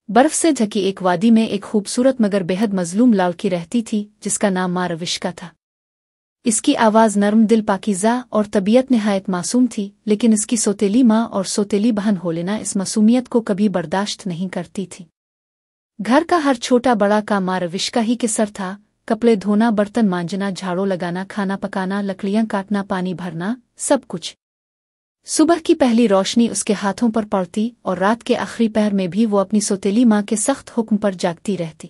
बर्फ से ढकी एक वादी में एक खूबसूरत मगर बेहद मजलूम लड़की रहती थी जिसका नाम माँ रविश्का था। इसकी आवाज़ नर्म दिल पाकीज़ा और तबीयत निहायत मासूम थी, लेकिन इसकी सौतेली माँ और सौतेली बहन होलेना इस मासूमियत को कभी बर्दाश्त नहीं करती थी। घर का हर छोटा बड़ा काम माँ रविश्का ही के सर था। कपड़े धोना, बर्तन मांजना, झाड़ू लगाना, खाना पकाना, लकड़ियाँ काटना, पानी भरना, सब कुछ। सुबह की पहली रोशनी उसके हाथों पर पड़ती और रात के आखिरी पहर में भी वो अपनी सौतेली माँ के सख्त हुक्म पर जागती रहती।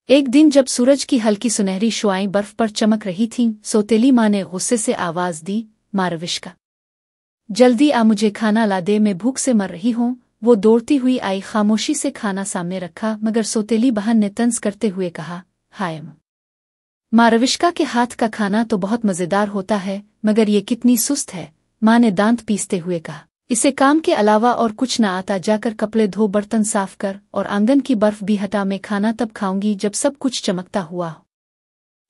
एक दिन जब सूरज की हल्की सुनहरी शुआएं बर्फ पर चमक रही थीं, सौतेली माँ ने गुस्से से आवाज दी, माँ रविश्का, जल्दी आ, मुझे खाना ला दे, मैं भूख से मर रही हूँ। वो दौड़ती हुई आई, खामोशी से खाना सामने रखा, मगर सौतेली बहन ने तंज करते हुए कहा, हाय माँ रविश्का के हाथ का खाना तो बहुत मज़ेदार होता है, मगर ये कितनी सुस्त है। माँ ने दांत पीसते हुए कहा, इसे काम के अलावा और कुछ न आता, जाकर कपड़े धो, बर्तन साफ कर और आंगन की बर्फ भी हटा, मैं खाना तब खाऊंगी जब सब कुछ चमकता हुआ हो।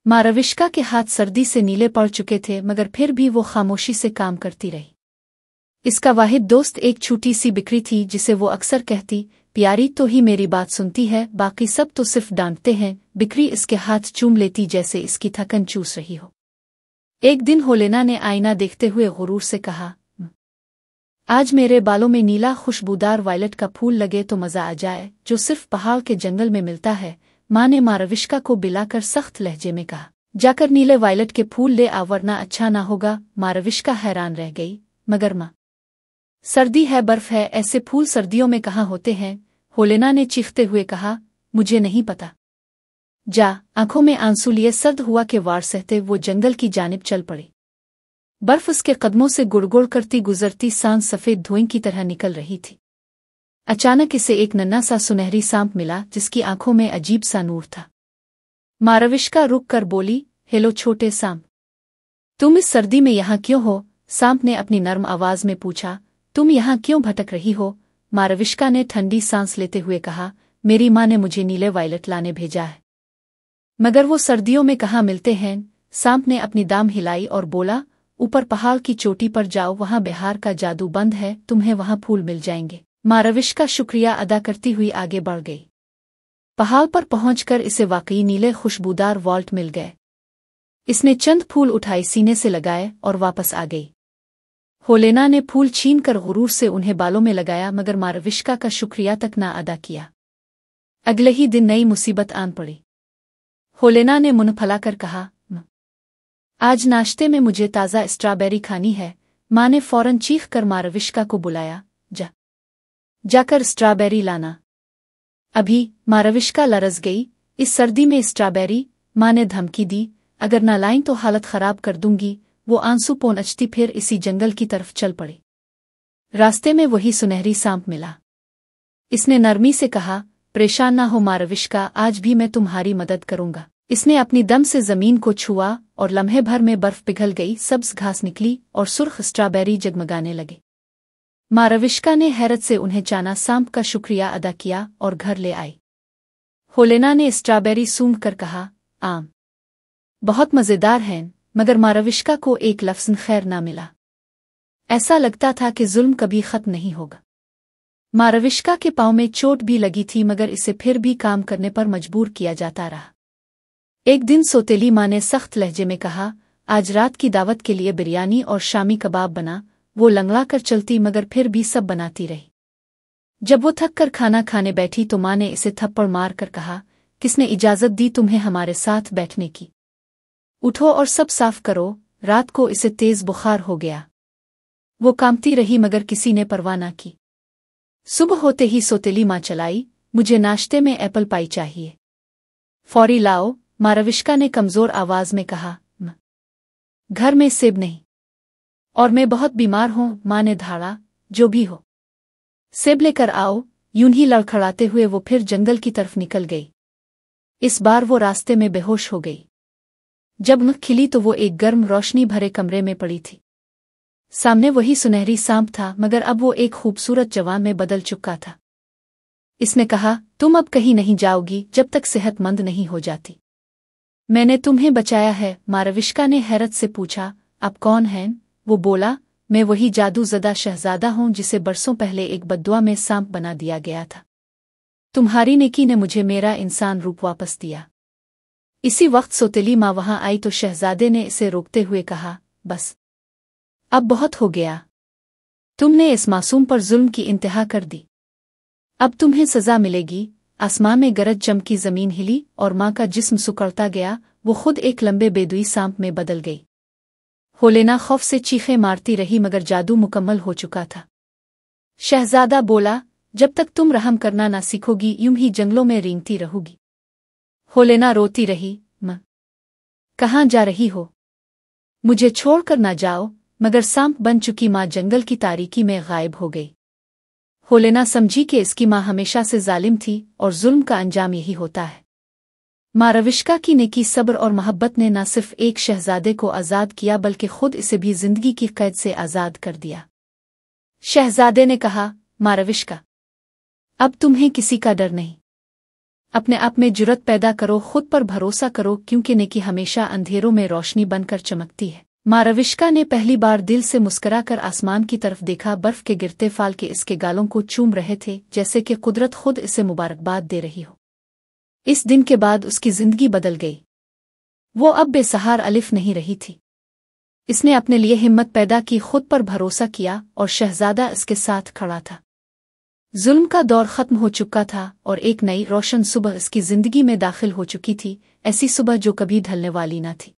माँ रविश्का के हाथ सर्दी से नीले पड़ चुके थे, मगर फिर भी वो खामोशी से काम करती रही। इसका वाहिद दोस्त एक छोटी सी बिक्री थी जिसे वो अक्सर कहती, प्यारी तो ही मेरी बात सुनती है, बाकी सब तो सिर्फ डांटते हैं। बिक्री इसके हाथ चूम लेती जैसे इसकी थकन चूस रही हो। एक दिन होलेना ने आईना देखते हुए गुरूर से कहा, आज मेरे बालों में नीला खुशबूदार वायलट का फूल लगे तो मजा आ जाए, जो सिर्फ पहाड़ के जंगल में मिलता है। माँ ने माँ रविश्का को बिलाकर सख्त लहजे में कहा, जाकर नीले वायलट के फूल ले आ, वरना अच्छा ना होगा। माँ रविश्का हैरान रह गई, मगर माँ, सर्दी है, बर्फ है, ऐसे फूल सर्दियों में कहाँ होते हैं। होलेना ने चीखते हुए कहा, मुझे नहीं पता। जा। आंखों में आंसू लिए सर्द हुआ के वार सहते वो जंगल की जानिब चल पड़ी। बर्फ उसके कदमों से गुड़गुड़ करती गुजरती सांझ सफेद धुएं की तरह निकल रही थी। अचानक इसे एक नन्हा सा सुनहरी सांप मिला जिसकी आंखों में अजीब सा नूर था। माँ रविश्का रुक कर बोली, हेलो छोटे सांप, तुम इस सर्दी में यहाँ क्यों हो? सांप ने अपनी नर्म आवाज में पूछा, तुम यहाँ क्यों भटक रही हो? माँ रविश्का ने ठंडी सांस लेते हुए कहा, मेरी माँ ने मुझे नीले वायलट लाने भेजा है, मगर वो सर्दियों में कहाँ मिलते हैं। सांप ने अपनी दाम हिलाई और बोला, ऊपर पहाड़ की चोटी पर जाओ, वहां बिहार का जादू बंद है, तुम्हें वहां फूल मिल जाएंगे। माँ रविश्का शुक्रिया अदा करती हुई आगे बढ़ गई। पहाड़ पर पहुंचकर इसे वाकई नीले खुशबूदार वॉल्ट मिल गए। इसने चंद फूल उठाए, सीने से लगाए और वापस आ गई। होलेना ने फूल छीन कर गुरूर से उन्हें बालों में लगाया, मगर माँ रविश्का का शुक्रिया तक ना अदा किया। अगले ही दिन नई मुसीबत आन पड़ी। होलेना ने मुंह फैलाकर कहा, आज नाश्ते में मुझे ताज़ा स्ट्रॉबेरी खानी है। माँ ने फौरन चीख कर माँ रविश्का को बुलाया, जाकर स्ट्रॉबेरी लाना अभी। माँ रविश्का लरज़ गई, इस सर्दी में स्ट्रॉबेरी? माँ ने धमकी दी, अगर ना लाईं तो हालत खराब कर दूंगी। वो आंसू पोंछती फिर इसी जंगल की तरफ चल पड़ी। रास्ते में वही सुनहरी सांप मिला। इसने नरमी से कहा, परेशान ना हो माँ रविश्का, आज भी मैं तुम्हारी मदद करूंगा। इसने अपनी दम से जमीन को छुआ और लम्हे भर में बर्फ पिघल गई, सब्ज घास निकली और सुर्ख स्ट्रॉबेरी जगमगाने लगे। माँ रविश्का ने हैरत से उन्हें चाना, सांप का शुक्रिया अदा किया और घर ले आई। होलेना ने स्ट्रॉबेरी सूंघ कर कहा, आम बहुत मज़ेदार हैं, मगर माँ रविश्का को एक लफ्ज़ खैर ना मिला। ऐसा लगता था कि जुल्म कभी खत्म नहीं होगा। माँ रविश्का के पाँव में चोट भी लगी थी, मगर इसे फिर भी काम करने पर मजबूर किया जाता रहा। एक दिन सौतेली माँ ने सख्त लहजे में कहा, आज रात की दावत के लिए बिरयानी और शामी कबाब बना। वो लंगड़ा कर चलती, मगर फिर भी सब बनाती रही। जब वो थक कर खाना खाने बैठी तो माँ ने इसे थप्पड़ मार कर कहा, किसने इजाज़त दी तुम्हें हमारे साथ बैठने की? उठो और सब साफ करो। रात को इसे तेज बुखार हो गया। वो कांपती रही, मगर किसी ने परवाह न की। सुबह होते ही सौतेली माँ चलाई, मुझे नाश्ते में एप्पल पाई चाहिए, फौरी लाओ। माँ रविश्का ने कमजोर आवाज में कहा, घर में सेब नहीं और मैं बहुत बीमार हूं। माँ ने धाड़ा, जो भी हो सेब लेकर आओ। यूं ही लड़खड़ाते हुए वो फिर जंगल की तरफ निकल गई। इस बार वो रास्ते में बेहोश हो गई। जब आँख खिली तो वो एक गर्म रोशनी भरे कमरे में पड़ी थी। सामने वही सुनहरी सांप था, मगर अब वो एक खूबसूरत जवान में बदल चुका था। इसने कहा, तुम अब कहीं नहीं जाओगी जब तक सेहतमंद नहीं हो जाती। मैंने तुम्हें बचाया है। माँ रविश्का ने हैरत से पूछा, आप कौन हैं? वो बोला, मैं वही जादू ज़दा शहजादा हूँ जिसे बरसों पहले एक बद्दुआ में सांप बना दिया गया था। तुम्हारी नेकी ने मुझे मेरा इंसान रूप वापस दिया। इसी वक्त सौतेली माँ वहां आई तो शहजादे ने इसे रोकते हुए कहा, बस अब बहुत हो गया। तुमने इस मासूम पर जुल्म की इंतहा कर दी। अब तुम्हें सजा मिलेगी। आसमां में गरज चमकी, जमीन हिली और माँ का जिस्म सुकड़ता गया। वो खुद एक लंबे बेदुई सांप में बदल गई। होलेना खौफ से चीखें मारती रही मगर जादू मुकम्मल हो चुका था। शहजादा बोला, जब तक तुम रहम करना ना सीखोगी यूं ही जंगलों में रेंगती रहोगी। होलेना रोती रही, मां कहाँ जा रही हो? मुझे छोड़कर ना जाओ। मगर सांप बन चुकी माँ जंगल की तारीकी में गायब हो गई। होलेना समझी कि इसकी माँ हमेशा से जालिम थी और जुल्म का अंजाम यही होता है। माँ रविष्का की नेकी, सब्र और मोहब्बत ने न सिर्फ एक शहजादे को आज़ाद किया बल्कि खुद इसे भी जिंदगी की कैद से आज़ाद कर दिया। शहजादे ने कहा, माँ रविष्का, अब तुम्हें किसी का डर नहीं। अपने आप में जुर्रत पैदा करो, खुद पर भरोसा करो, क्योंकि नेकी हमेशा अंधेरों में रोशनी बनकर चमकती है। माँ रविष्का ने पहली बार दिल से मुस्कुराकर आसमान की तरफ देखा। बर्फ के गिरते फाल के इसके गालों को चूम रहे थे, जैसे कि कुदरत खुद इसे मुबारकबाद दे रही हो। इस दिन के बाद उसकी जिंदगी बदल गई। वो अब बेसहार अलिफ नहीं रही थी। इसने अपने लिए हिम्मत पैदा की, खुद पर भरोसा किया और शहजादा इसके साथ खड़ा था। जुल्म का दौर खत्म हो चुका था और एक नई रोशन सुबह इसकी जिंदगी में दाखिल हो चुकी थी, ऐसी सुबह जो कभी ढलने वाली न थी।